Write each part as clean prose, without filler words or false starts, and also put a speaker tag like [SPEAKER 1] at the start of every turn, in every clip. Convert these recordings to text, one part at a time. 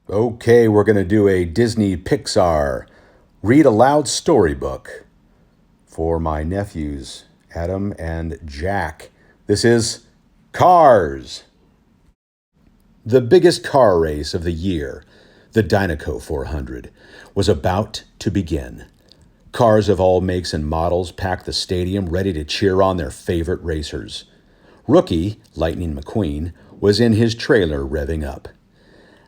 [SPEAKER 1] Okay, we're going to do a Disney-Pixar read aloud storybook for my nephews, Adam and Jack. This is Cars. The biggest car race of the year, the Dynaco 400, was about to begin. Cars of all makes and models packed the stadium ready to cheer on their favorite racers. Rookie, Lightning McQueen, was in his trailer revving up.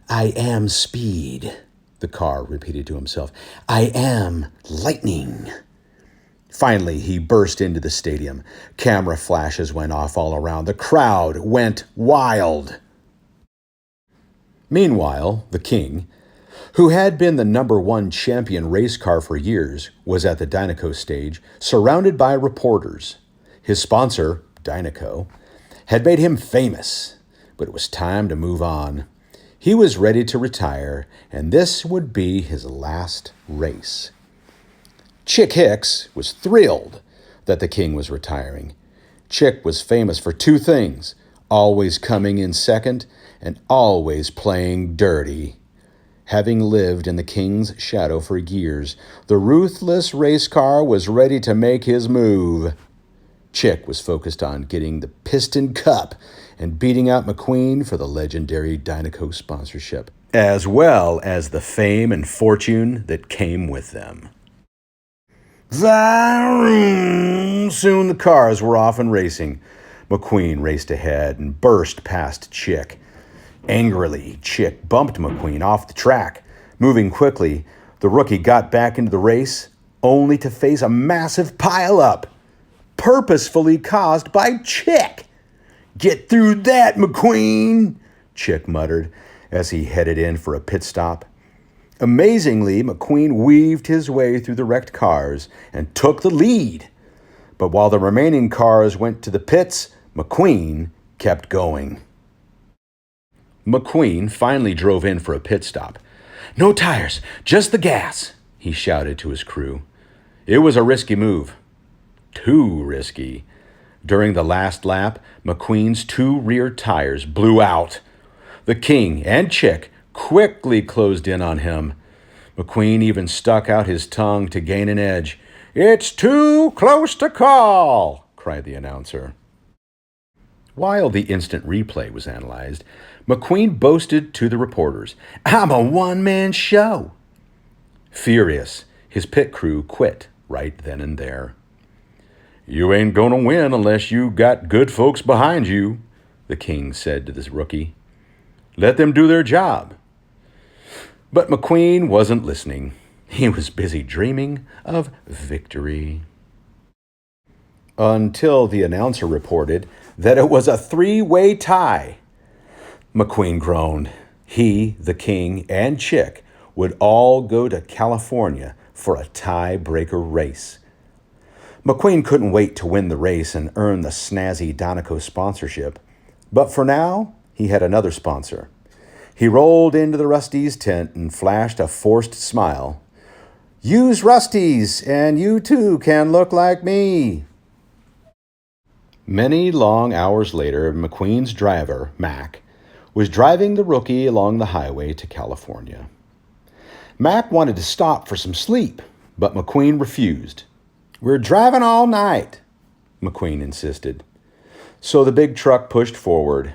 [SPEAKER 1] "I am speed," the car repeated to himself. "I am lightning." Finally, he burst into the stadium. Camera flashes went off all around. The crowd went wild. Meanwhile, the king, who had been the #1 champion race car for years, was at the Dynaco stage, surrounded by reporters. His sponsor, Dynaco, had made him famous, but it was time to move on. He was ready to retire, and this would be his last race. Chick Hicks was thrilled that the king was retiring. Chick was famous for two things: always coming in second and always playing dirty. Having lived in the king's shadow for years, the ruthless race car was ready to make his move. Chick was focused on getting the Piston Cup and beating out McQueen for the legendary Dynaco sponsorship, as well as the fame and fortune that came with them. Soon the cars were off and racing. McQueen raced ahead and burst past Chick. Angrily, Chick bumped McQueen off the track. Moving quickly, the rookie got back into the race, only to face a massive pileup, purposefully caused by Chick. "Get through that, McQueen," Chick muttered as he headed in for a pit stop. Amazingly, McQueen weaved his way through the wrecked cars and took the lead. But while the remaining cars went to the pits, McQueen kept going. McQueen finally drove in for a pit stop. "No tires, just the gas," he shouted to his crew. It was a risky move. Too risky. During the last lap, McQueen's two rear tires blew out. The king and Chick quickly closed in on him. McQueen even stuck out his tongue to gain an edge. "It's too close to call," cried the announcer. While the instant replay was analyzed, McQueen boasted to the reporters, "I'm a one-man show." Furious, his pit crew quit right then and there. "You ain't gonna win unless you got good folks behind you," the king said to this rookie. "Let them do their job." But McQueen wasn't listening. He was busy dreaming of victory. Until the announcer reported that it was a three-way tie. McQueen groaned. He, the king, and Chick would all go to California for a tie-breaker race. McQueen couldn't wait to win the race and earn the snazzy Dynaco sponsorship. But for now, he had another sponsor. He rolled into the Rusty's tent and flashed a forced smile. "Use Rusty's, and you too can look like me." Many long hours later, McQueen's driver, Mac, was driving the rookie along the highway to California. Mac wanted to stop for some sleep, but McQueen refused. "We're driving all night," McQueen insisted. So the big truck pushed forward.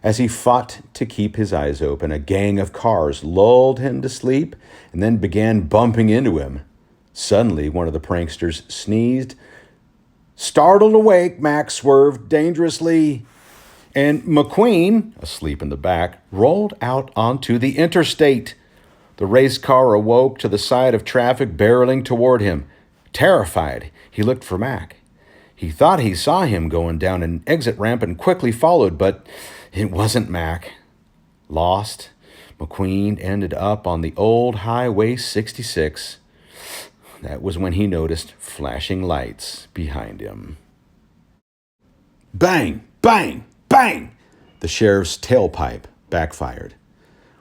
[SPEAKER 1] As he fought to keep his eyes open, a gang of cars lulled him to sleep and then began bumping into him. Suddenly, one of the pranksters sneezed. Startled awake, Mac swerved dangerously, and McQueen, asleep in the back, rolled out onto the interstate. The race car awoke to the side of traffic barreling toward him. Terrified, he looked for Mac. He thought he saw him going down an exit ramp and quickly followed, but it wasn't Mac. Lost, McQueen ended up on the old Highway 66. That was when he noticed flashing lights behind him. Bang! Bang! Bang! The sheriff's tailpipe backfired.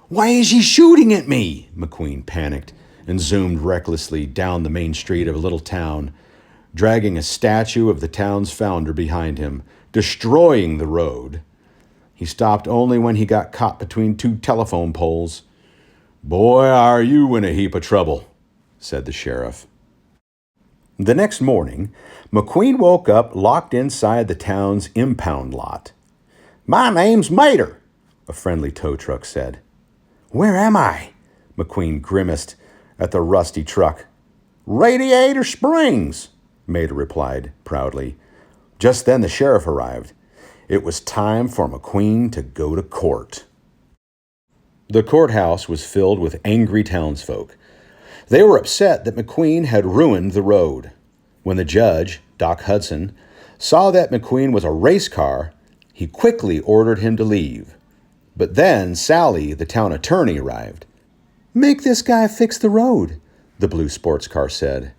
[SPEAKER 1] "Why is he shooting at me?" McQueen panicked and zoomed recklessly down the main street of a little town, dragging a statue of the town's founder behind him, destroying the road. He stopped only when he got caught between two telephone poles. "Boy, are you in a heap of trouble," said the sheriff. The next morning, McQueen woke up locked inside the town's impound lot. "My name's Mater," a friendly tow truck said. "Where am I?" McQueen grimaced at the rusty truck. "Radiator Springs," Mater replied proudly. Just then the sheriff arrived. It was time for McQueen to go to court. The courthouse was filled with angry townsfolk. They were upset that McQueen had ruined the road. When the judge, Doc Hudson, saw that McQueen was a race car, he quickly ordered him to leave. But then Sally, the town attorney, arrived. "Make this guy fix the road," the blue sports car said.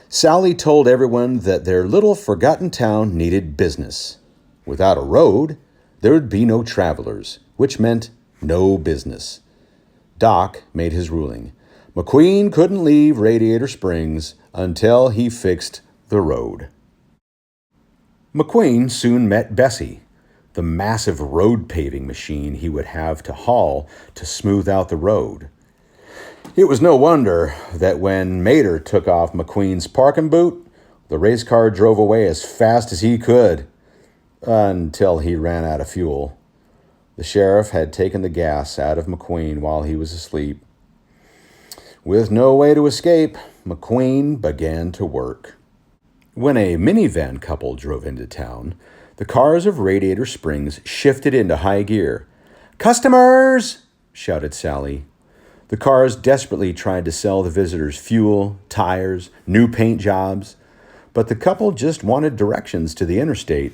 [SPEAKER 1] Sally told everyone that their little forgotten town needed business. Without a road, there would be no travelers, which meant no business. Doc made his ruling. McQueen couldn't leave Radiator Springs until he fixed the road. McQueen soon met Bessie, the massive road paving machine he would have to haul to smooth out the road. It was no wonder that when Mater took off McQueen's parking boot, the race car drove away as fast as he could, until he ran out of fuel. The sheriff had taken the gas out of McQueen while he was asleep. With no way to escape, McQueen began to work. When a minivan couple drove into town, the cars of Radiator Springs shifted into high gear. "Customers!" shouted Sally. The cars desperately tried to sell the visitors fuel, tires, new paint jobs, but the couple just wanted directions to the interstate.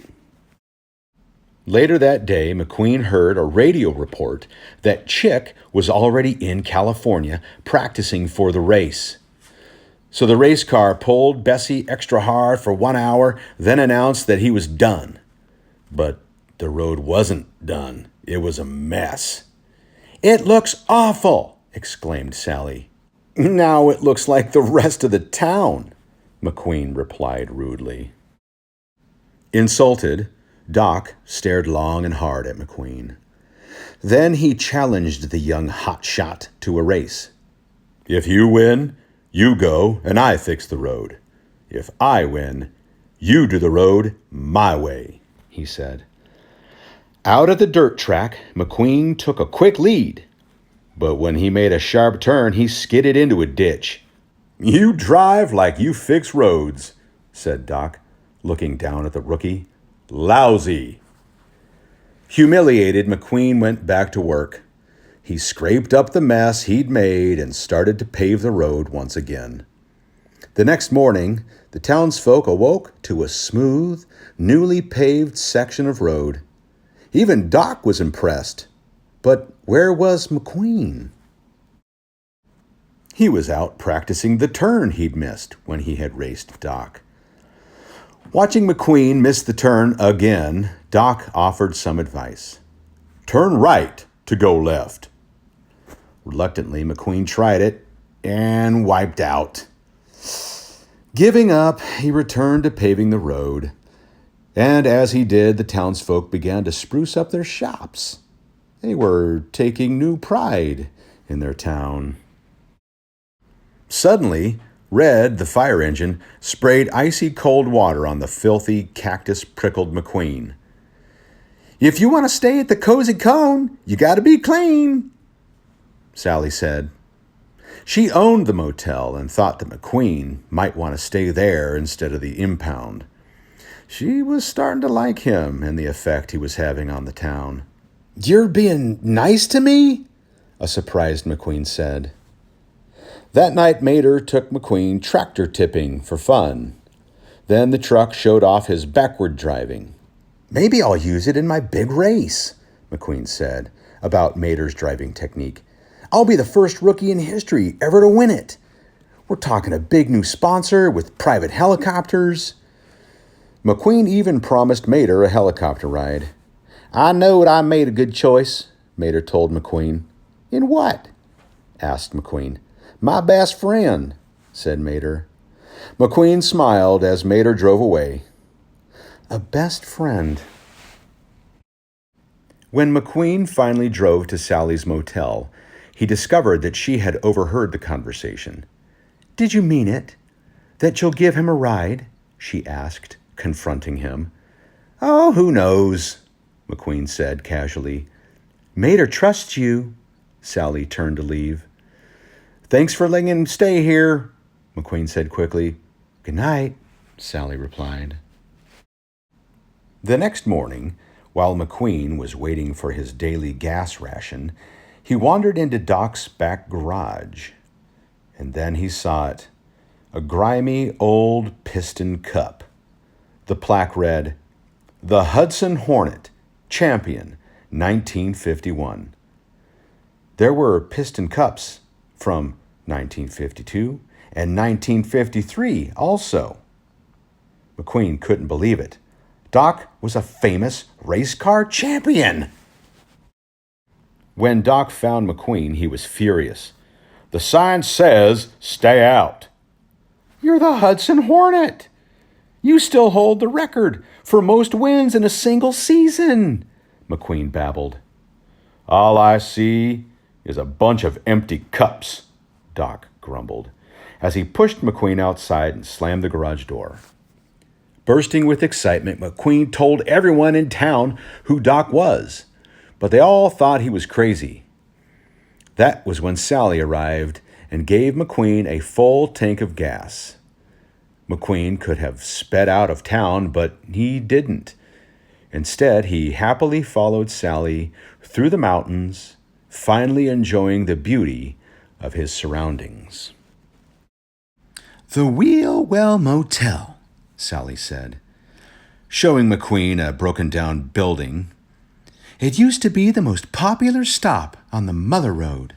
[SPEAKER 1] Later that day, McQueen heard a radio report that Chick was already in California practicing for the race. So the race car pulled Bessie extra hard for 1 hour, then announced that he was done. But the road wasn't done. It was a mess. "It looks awful!" exclaimed Sally. "Now it looks like the rest of the town," McQueen replied rudely. Insulted, Doc stared long and hard at McQueen. Then he challenged the young hotshot to a race. "If you win, you go and I fix the road. If I win, you do the road my way," he said. Out at the dirt track, McQueen took a quick lead. But when he made a sharp turn, he skidded into a ditch. "You drive like you fix roads," said Doc, looking down at the rookie. "Lousy." Humiliated, McQueen went back to work. He scraped up the mess he'd made and started to pave the road once again. The next morning, the townsfolk awoke to a smooth, newly paved section of road. Even Doc was impressed. But where was McQueen? He was out practicing the turn he'd missed when he had raced Doc. Watching McQueen miss the turn again, Doc offered some advice. "Turn right to go left." Reluctantly, McQueen tried it and wiped out. Giving up, he returned to paving the road. And as he did, the townsfolk began to spruce up their shops. They were taking new pride in their town. Suddenly, Red, the fire engine, sprayed icy cold water on the filthy, cactus-prickled McQueen. "If you want to stay at the Cozy Cone, you got to be clean," Sally said. She owned the motel and thought that McQueen might want to stay there instead of the impound. She was starting to like him and the effect he was having on the town. "You're being nice to me?" a surprised McQueen said. That night, Mater took McQueen tractor tipping for fun. Then the truck showed off his backward driving. "Maybe I'll use it in my big race," McQueen said about Mater's driving technique. "I'll be the first rookie in history ever to win it. We're talking a big new sponsor with private helicopters." McQueen even promised Mater a helicopter ride. "I knowed I made a good choice," Mater told McQueen. "In what?" asked McQueen. "My best friend," said Mater. McQueen smiled as Mater drove away. A best friend. When McQueen finally drove to Sally's motel, he discovered that she had overheard the conversation. "Did you mean it? That you'll give him a ride?" she asked, confronting him. "Oh, who knows?" McQueen said casually. "Mater trusts you." Sally turned to leave. "Thanks for letting him stay here," McQueen said quickly. "Good night," Sally replied. The next morning, while McQueen was waiting for his daily gas ration, he wandered into Doc's back garage. And then he saw it, a grimy old piston cup. The plaque read, "The Hudson Hornet, Champion, 1951. There were piston cups from 1952 and 1953 also. McQueen couldn't believe it. Doc was a famous race car champion. When Doc found McQueen, he was furious. "The sign says, stay out." "You're the Hudson Hornet. You still hold the record for most wins in a single season," McQueen babbled. "All I see is a bunch of empty cups," Doc grumbled, as he pushed McQueen outside and slammed the garage door. Bursting with excitement, McQueen told everyone in town who Doc was, but they all thought he was crazy. That was when Sally arrived and gave McQueen a full tank of gas. McQueen could have sped out of town, but he didn't. Instead, he happily followed Sally through the mountains, finally enjoying the beauty of his surroundings. "The Wheelwell Motel," Sally said, showing McQueen a broken-down building. "It used to be the most popular stop on the Mother Road."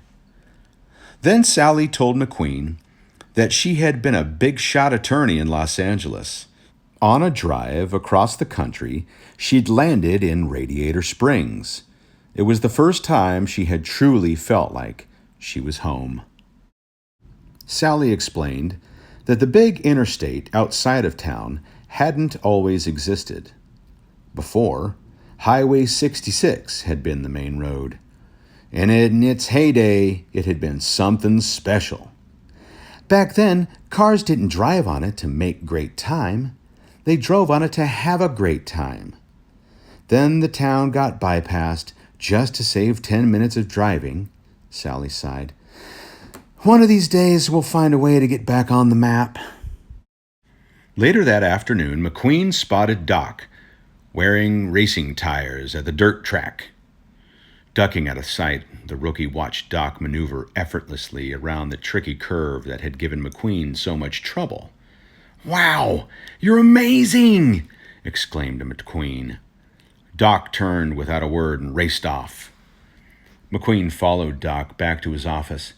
[SPEAKER 1] Then Sally told McQueen that she had been a big-shot attorney in Los Angeles. On a drive across the country, she'd landed in Radiator Springs. It was the first time she had truly felt like she was home. Sally explained that the big interstate outside of town hadn't always existed. Before, Highway 66 had been the main road, and in its heyday, it had been something special. Back then, cars didn't drive on it to make great time. They drove on it to have a great time. Then the town got bypassed just to save 10 minutes of driving, Sally sighed. "One of these days, we'll find a way to get back on the map." Later that afternoon, McQueen spotted Doc, wearing racing tires at the dirt track. Ducking out of sight, the rookie watched Doc maneuver effortlessly around the tricky curve that had given McQueen so much trouble. "Wow, you're amazing!" exclaimed McQueen. Doc turned without a word and raced off. McQueen followed Doc back to his office.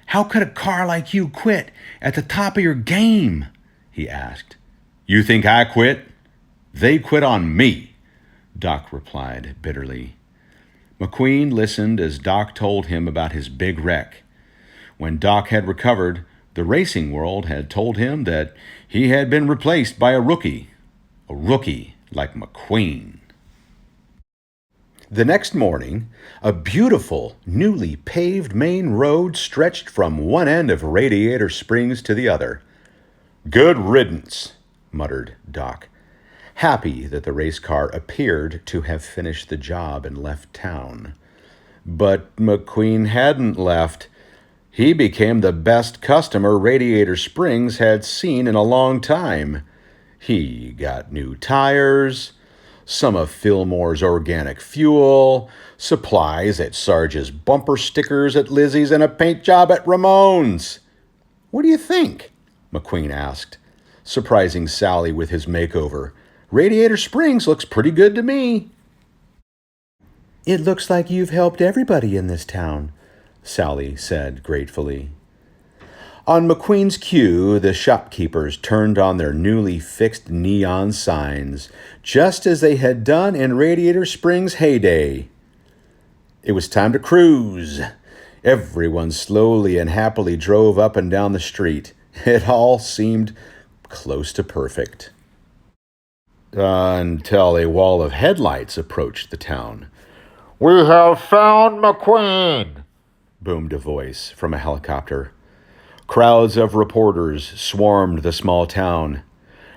[SPEAKER 1] "How could a car like you quit at the top of your game?" he asked. "You think I quit? They quit on me," Doc replied bitterly. McQueen listened as Doc told him about his big wreck. When Doc had recovered, the racing world had told him that he had been replaced by a rookie like McQueen. The next morning, a beautiful, newly paved main road stretched from one end of Radiator Springs to the other. "Good riddance," muttered Doc, happy that the race car appeared to have finished the job and left town. But McQueen hadn't left. He became the best customer Radiator Springs had seen in a long time. He got new tires, some of Fillmore's organic fuel, supplies at Sarge's bumper stickers at Lizzie's, and a paint job at Ramon's. "What do you think?" McQueen asked, surprising Sally with his makeover. "Radiator Springs looks pretty good to me." "It looks like you've helped everybody in this town," Sally said gratefully. On McQueen's cue, the shopkeepers turned on their newly fixed neon signs, just as they had done in Radiator Springs' heyday. It was time to cruise. Everyone slowly and happily drove up and down the street. It all seemed close to perfect. Until a wall of headlights approached the town. "We have found McQueen," boomed a voice from a helicopter. Crowds of reporters swarmed the small town.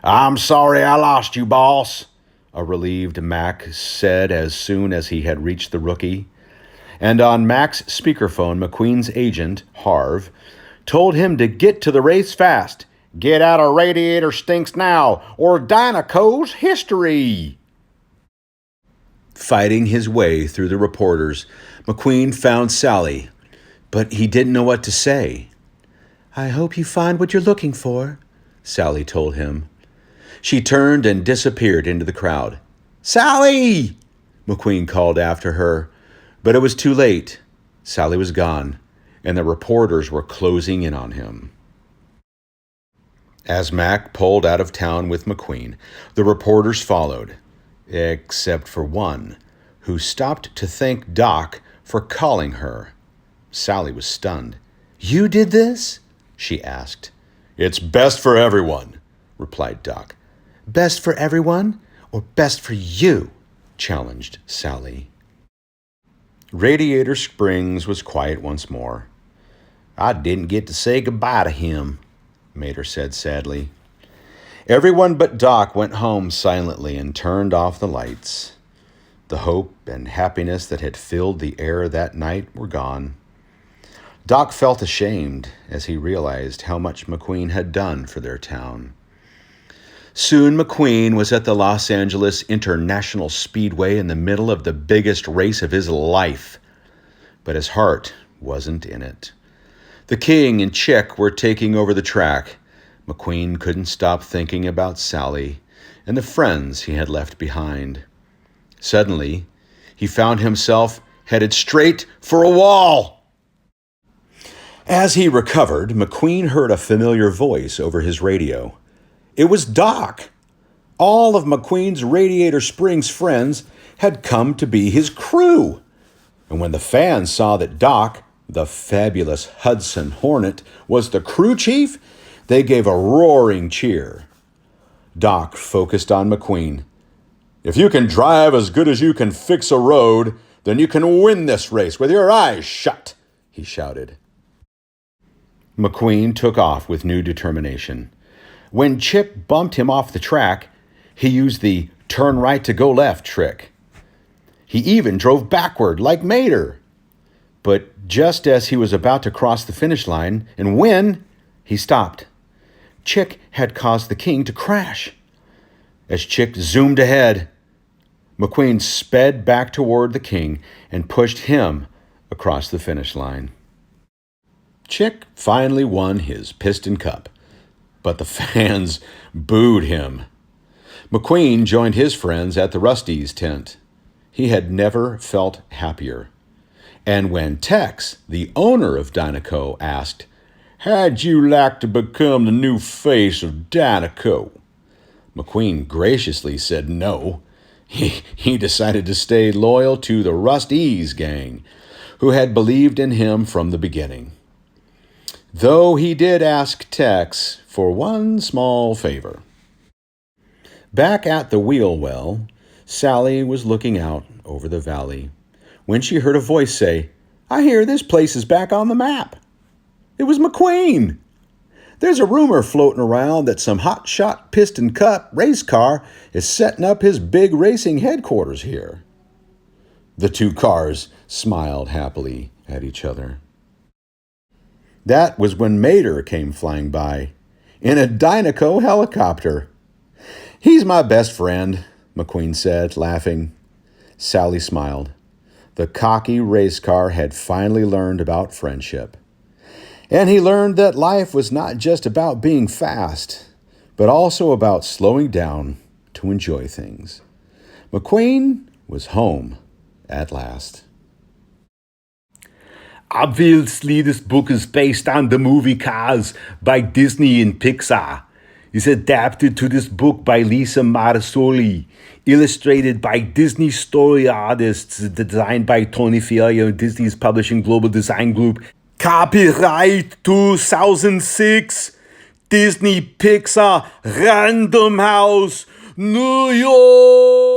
[SPEAKER 1] "I'm sorry I lost you, boss," a relieved Mac said as soon as he had reached the rookie. And on Mac's speakerphone, McQueen's agent, Harv, told him to get to the race fast. "Get out of Radiator Stinks now, or Dynaco's history." Fighting his way through the reporters, McQueen found Sally, but he didn't know what to say. "I hope you find what you're looking for," Sally told him. She turned and disappeared into the crowd. "Sally!" McQueen called after her, but it was too late. Sally was gone, and the reporters were closing in on him. As Mac pulled out of town with McQueen, the reporters followed, except for one, who stopped to thank Doc for calling her. Sally was stunned. "You did this?" she asked. "It's best for everyone," replied Doc. "Best for everyone or best for you?" challenged Sally. Radiator Springs was quiet once more. "I didn't get to say goodbye to him," Mater said sadly. Everyone but Doc went home silently and turned off the lights. The hope and happiness that had filled the air that night were gone. Doc felt ashamed as he realized how much McQueen had done for their town. Soon McQueen was at the Los Angeles International Speedway in the middle of the biggest race of his life. But his heart wasn't in it. The King and Chick were taking over the track. McQueen couldn't stop thinking about Sally and the friends he had left behind. Suddenly, he found himself headed straight for a wall. As he recovered, McQueen heard a familiar voice over his radio. It was Doc. All of McQueen's Radiator Springs friends had come to be his crew. And when the fans saw that Doc, the fabulous Hudson Hornet, was the crew chief, they gave a roaring cheer. Doc focused on McQueen. "If you can drive as good as you can fix a road, then you can win this race with your eyes shut," he shouted. McQueen took off with new determination. When Chick bumped him off the track, he used the turn right to go left trick. He even drove backward like Mater. But just as he was about to cross the finish line and win, he stopped. Chick had caused the King to crash. As Chick zoomed ahead, McQueen sped back toward the King and pushed him across the finish line. Chick finally won his Piston Cup, but the fans booed him. McQueen joined his friends at the Rusty's tent. He had never felt happier. And when Tex, the owner of Dynaco, asked, "How'd you like to become the new face of Dynaco?" McQueen graciously said no. He decided to stay loyal to the Rusty's gang, who had believed in him from the beginning. Though he did ask Tex for one small favor. Back at the wheel well, Sally was looking out over the valley when she heard a voice say, "I hear this place is back on the map." It was McQueen. "There's a rumor floating around that some hotshot Piston Cup race car is setting up his big racing headquarters here." The two cars smiled happily at each other. That was when Mater came flying by in a Dynaco helicopter. "He's my best friend," McQueen said, laughing. Sally smiled. The cocky race car had finally learned about friendship. And he learned that life was not just about being fast, but also about slowing down to enjoy things. McQueen was home at last.
[SPEAKER 2] Obviously, this book is based on the movie Cars by Disney and Pixar. It's adapted to this book by Lisa Marsoli, illustrated by Disney story artists, designed by Tony Fiello and Disney's Publishing Global Design Group. Copyright 2006, Disney-Pixar, Random House, New York.